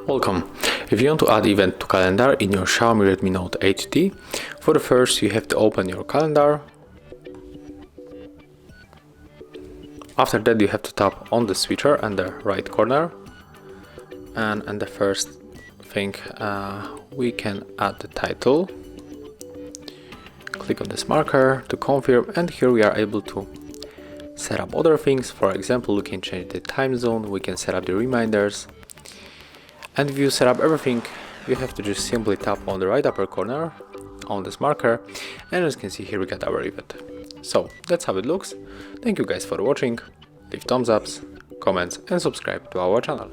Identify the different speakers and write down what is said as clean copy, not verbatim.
Speaker 1: Welcome. If you want to add event to calendar in your Xiaomi Redmi Note HT, for the first you have to open your calendar. After that you have to tap on the switcher in the right corner, and the first thing we can add the title. Click on this marker to confirm, and here we are able to set up other things. For example, we can change the time zone, we can set up the reminders. And if you set up everything, you have to just simply tap on the right upper corner on this marker, and as you can see here we got our event. So that's how it looks. Thank you guys for watching. Leave thumbs ups, comments and subscribe to our channel.